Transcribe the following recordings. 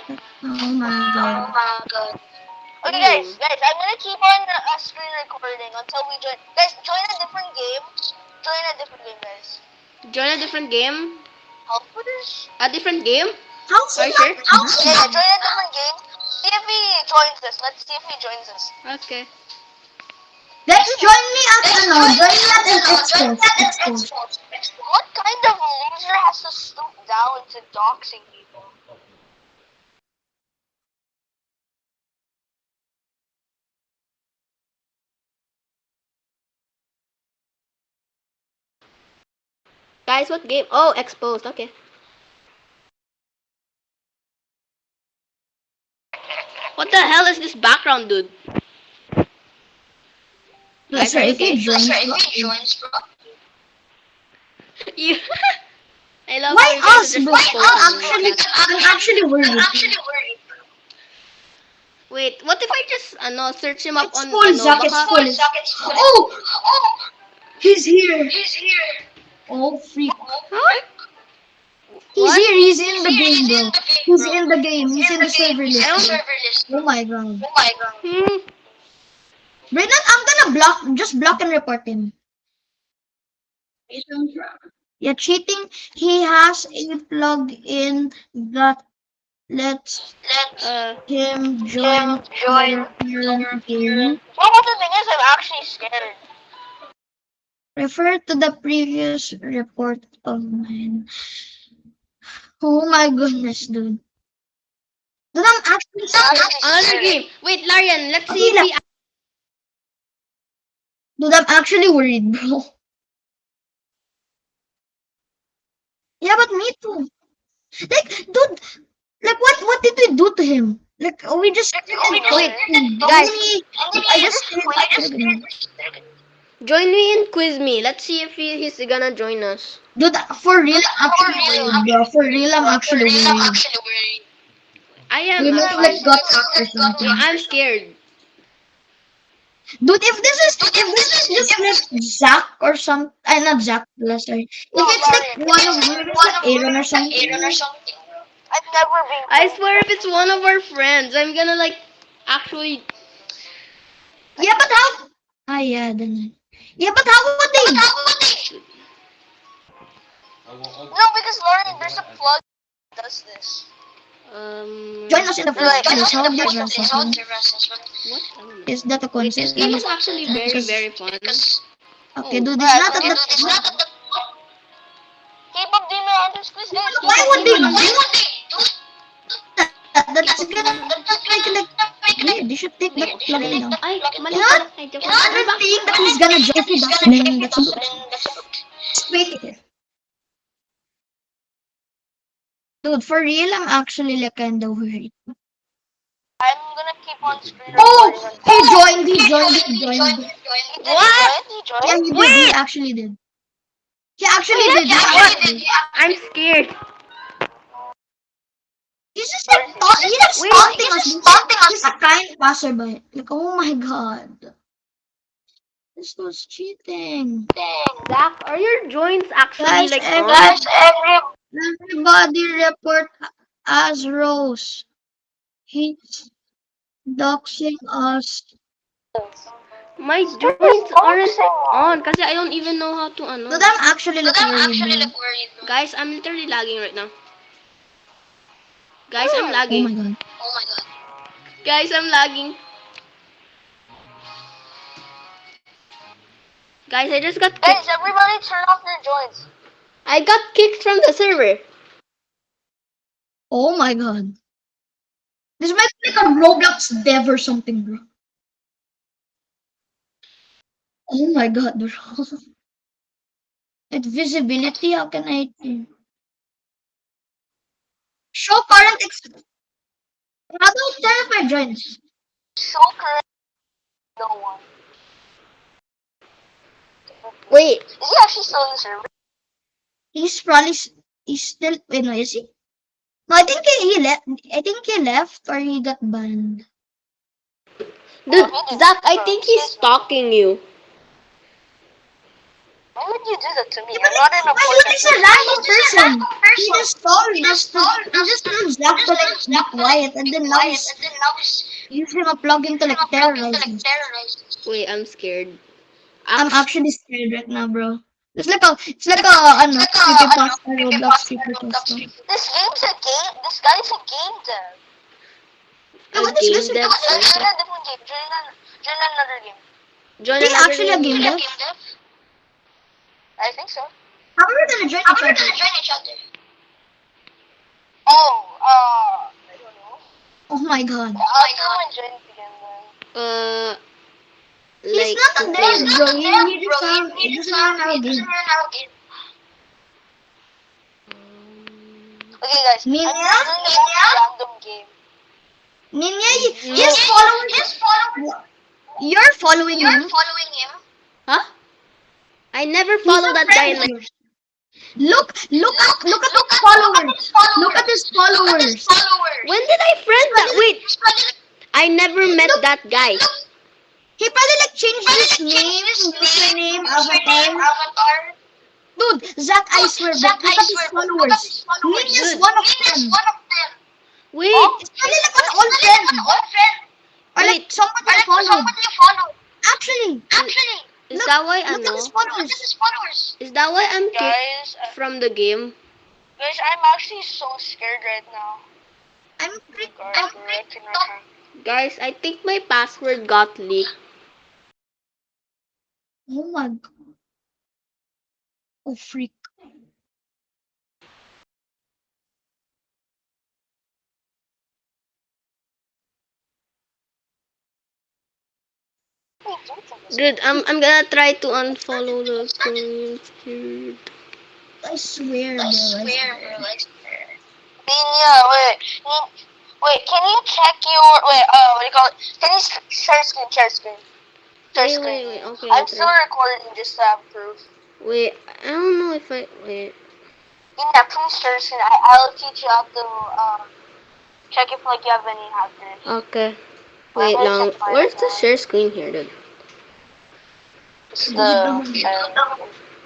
Oh my god. Okay, guys, I'm gonna keep on screen recording until we join. Guys, join a different game. Join a different game, guys. Join a different game? Helpers? A different game? How's Are it you not sure? Yeah, join a different game. See if he joins us. Let's see if he joins us. Okay. Guys, join me at join me at an expos. What kind of loser has to stoop down to doxing people? Guys, what game? Oh, exposed. Okay. What the hell is this background, dude? Yes, Guys, sir, are you if he okay? joins, You. I love how why you guys us, are just bro? exposing me like that. I'm actually worried. Wait, what if I just search him up It's on full, Zach. It's baka? full. Oh, he's here. Oh, freak. Huh? He's What? here. He's in the game, bro. He's in the game. He's in the server I list, don't. bro. Oh my god. Hmm. Brennan, I'm gonna just block and report him. Yeah, cheating. He has a plug in that lets Uh. him join our current game. Well, what the thing is, I'm actually scared. Refer to the previous report of mine. Oh my goodness, dude. Dude, I'm actually scared. Another game. Wait, Larian, let's see Okay, if he. dude, I'm actually worried, bro. Yeah, but me too. Like, dude, like, what did we do to him? Like, we just Wait, only, guys, I just didn't. join me and quiz me. Let's see if he's gonna join us. Dude, for real, I'm actually worried, bro. For real, I'm actually worried. I am We might actually. like got hacked or something. I'm scared. Dude, if this is just like Zach or some, not Zach, sorry. If it's like if it's like Aaron or something. I've never been. I swear, if it's one of our friends, I'm gonna like actually. Yeah, but how? Ah, yeah, then. Yeah, but how would they? No, because Lauren, there's a plug that does this. Join us in the Like, first place. How would you rest? What? I don't know. Is that a Wait, this concept? game is actually very, very fun. Okay, dude, Right, it's not okay. at the. K-pop Demon Hunters quiz, guys. Why K-pop would they Demon do Hunters. that? That's gonna make like weird. They should take that plug down. Ay, mali You know pala. what? Ay, joke I lang. don't think that he's gonna join if he doesn't. Then that's a just wait here. Dude, for real, I'm actually like kinda worried. I'm gonna keep on screen Oh, recording. he joined. What? He Yeah, joined? he did. He Wait! actually did. He actually did. I'm scared. He's just like he's just Wait. taunting us. He's a kind passerby. Like, oh my god, this was cheating. Zach, are your joints actually Guys, like everybody report as Rose. He's doxing us. My joints aren't on kasi I don't even know how to ano. Dude, I'm actually like worried, bro. Guys, I'm literally lagging right now. Guys, I'm Oh lagging. my god. Guys, I'm lagging. Guys, I just got kicked. Guys, everybody turn off your joints. I got kicked from the server. Oh my god. This might be like a Roblox dev or something, bro. Oh my god, bro. At visibility, how can I show current how do I turn off my joints? Show current no one. Wait, Is he actually still in the server? He's probably he's still wait, no, is he? No, I think he left. I think he left or he got banned. dude, Zach, I think he's stalking you. What? Why would you do that to me? Yeah, but I'm not an like, important he's a random person. He just told Zach to like be quiet, and then now he's use him a plugin to like terrorize us. Wait, I'm scared. I'm actually scared right now, bro. It's like a ano, creepypasta, Roblox creepypasta. This game's a game. This guy's a game dev. Yeah, A what is game this? dev Join person. a different game. Join another game. Join He another actually a game dev? I think so. How are we gonna join each other? Oh, I don't know. Oh my god. I'll come and join it again then. He's Like not a two dev, players. bro. He doesn't run our game. Okay, guys. Ninya? I'm doing a random game. Ninya, he's following. You're following him. Huh? I never He's follow a that guy in friend my. of yours. Look at his followers. Look at his followers. When did I friend that? Wait, I never met that guy. He probably like changed his name, username, avatar. Dude, Zach, I swear, but look at his followers. Ninya's one of them. Wait, It's probably like an old friend. Or like Wait. someone you followed. Actually, is that why I look at know? his followers. Is that why I'm kicked Guys, from the game? I'm actually so scared right now. I'm freaked Guys, out. we're wrecking right now. Guys, I think my password got leaked. Oh my god. Oh freak. Dude, I'm gonna try to unfollow the account. I swear, bro. I swear. Ninya, wait, can you check your, what do you call it? Can you share screen? Wait, okay. I'm okay. still recording just to have proof. Wait, I don't know if I wait. Yeah, please share screen. I'll teach you how to, check if, like, you have any hackers. Okay. Wait long. Where's the share screen here, dude? It's the,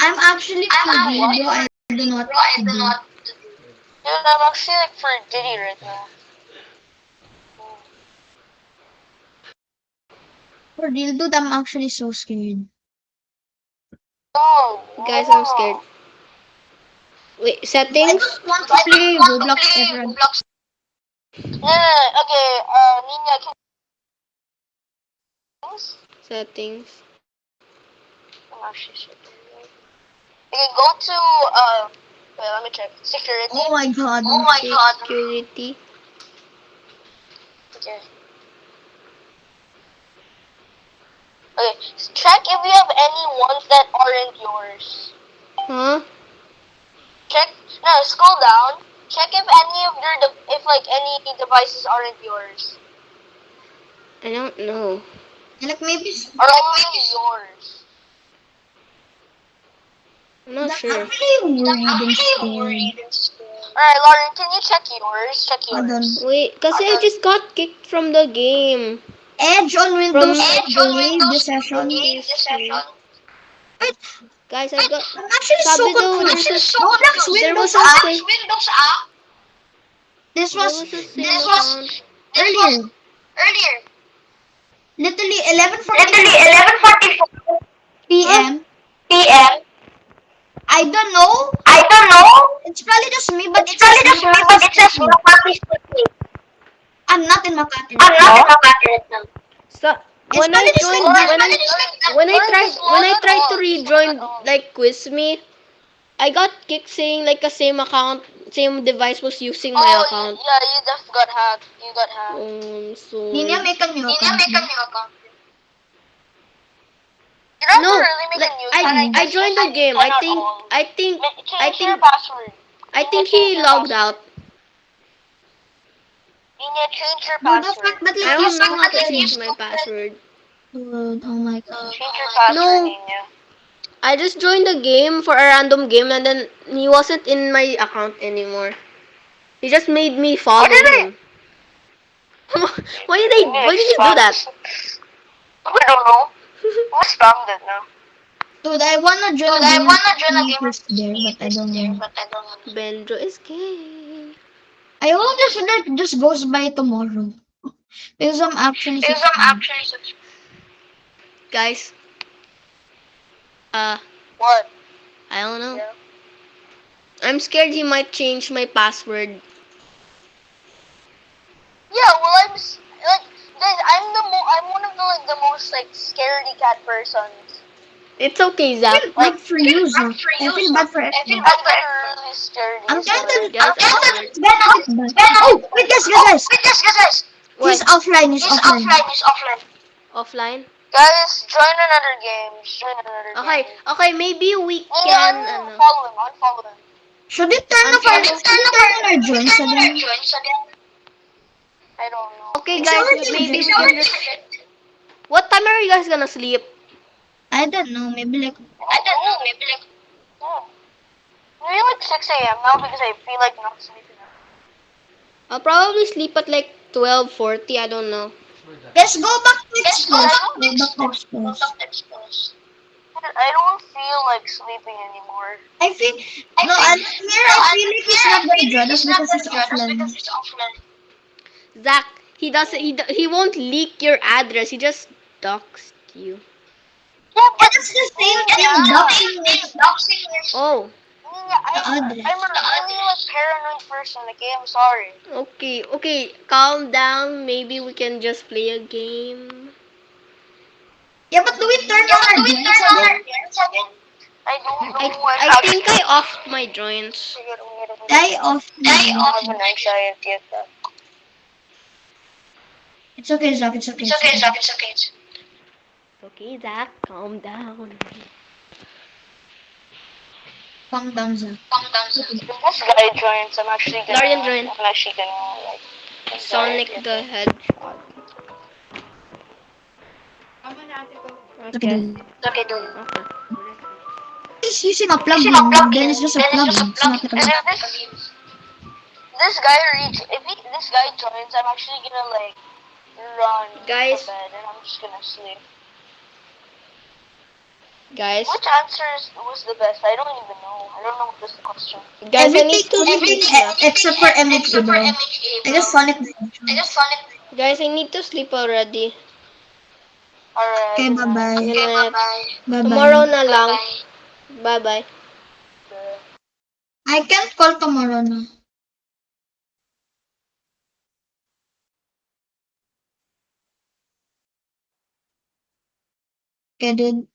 I'm actually too bro. I don't know what to do. Dude, I'm actually, like, for Diddy right now. For real, dude, I'm actually so scared. Oh, Guys, I'm scared. Wait, I settings? just want to play Roblox everyone. No, okay, Ninya, can Settings. oh, shit. Okay, go to, wait, let me check. Security. Oh my god. Security. Okay. Okay, check if you have any ones that aren't yours. Huh? Check, no, scroll down. Check if any of your, if like any devices aren't yours. I don't know. Like maybe Or only yours. I'm not I'm sure. actually worried and scared. Alright, Lauren, can you check yours? Check Hold on. yours. Wait, cause I just got kicked from the game. Edge on Windows, From delete the session. Wait, Guys, I got. I'm actually so Sabi daw, confused. there's Roblox there was Windows a app. same. This There was was a same account. earlier. Literally 11:44 p.m. I don't know. It's probably just me, but it says Makati. I'm not in Makati. So It's when I probably just joined, like when I tried to rejoin like Quiz Me, I got kicked saying like a same account, same device was using my account. Yeah, you just got hacked. You got hacked. So Ninya, make a new account. You don't no, have to really make like, a new account. I joined the game. I Change your password. think he logged out. Ninya, change your Dude, the password. fact that I like don't know how to change my password. Dude, oh my god. Change your password, No. Ninya. I just joined the game for a random game and then he wasn't in my account anymore. He just made me follow him. Why did you do that? I don't know. Who spammed it now? Dude, I wanna join a game who's there, but I don't know. Benjo is gay. I hope this alert just goes by tomorrow. Because I'm actually subscribed. Guys, What? I don't know. Yeah. I'm scared he might change my password. Yeah, well, like, guys, I'm one of the most like scaredy cat persons. It's okay, I Zach. feel bad for you, Zach. I feel bad for everyone. I'm really scaredy. I'm tempted. Guys, I'm tempted to ban it, but oh, wait, guys. He's What? offline. He's offline. Offline? Guys, join another game. Join another Okay, game. okay, maybe we Oh, can, ano, unfollow him. Should we turn off our joins again? I don't know. okay It's guys, already maybe we rejected. can just, what time are you guys gonna sleep? I don't know. Maybe like Oh. Maybe like 6 a.m. now because I feel like not sleeping. I'll probably sleep at like 12:40, I don't know. let's go back to expose. Go back to expose. I don't feel like sleeping anymore. I feel no. And here I feel like he's not gonna join us because he's offline. Zach, he won't leak your address, he just doxed you. Yeah, And it's the same thing. Doxing Oh, I'm a really like paranoid person. Okay, I'm sorry. okay, calm down, maybe we can just play a game. Yeah, but do we turn on our joins again? I don't know I think I offed my joints. Die off. I have an anxiety attack. It's okay, Zach. It's okay. Okay, Zach, calm down. Calm down, Zach. If this guy joins, I'm actually gonna. Darian join. I'm actually gonna like. Sonic the Hedgehog. It's okay, Okay. dude. Okay, dude. Okay. He's using a plugin. Then it's just a plugin. It's not a And if this guy joins, I'm actually gonna like run Guys. to bed and I'm just gonna sleep. Guys, Which answer was the best? I don't even know. I don't know what was the question. guys, I need to Everything sleep. except for MHA, bro. I just Sonic the Hedgehog. Guys, I need to sleep already. Alright. Okay, bye-bye. Good night. Bye-bye. Tomorrow na lang. Bye-bye. I can't call tomorrow na. Okay, dude.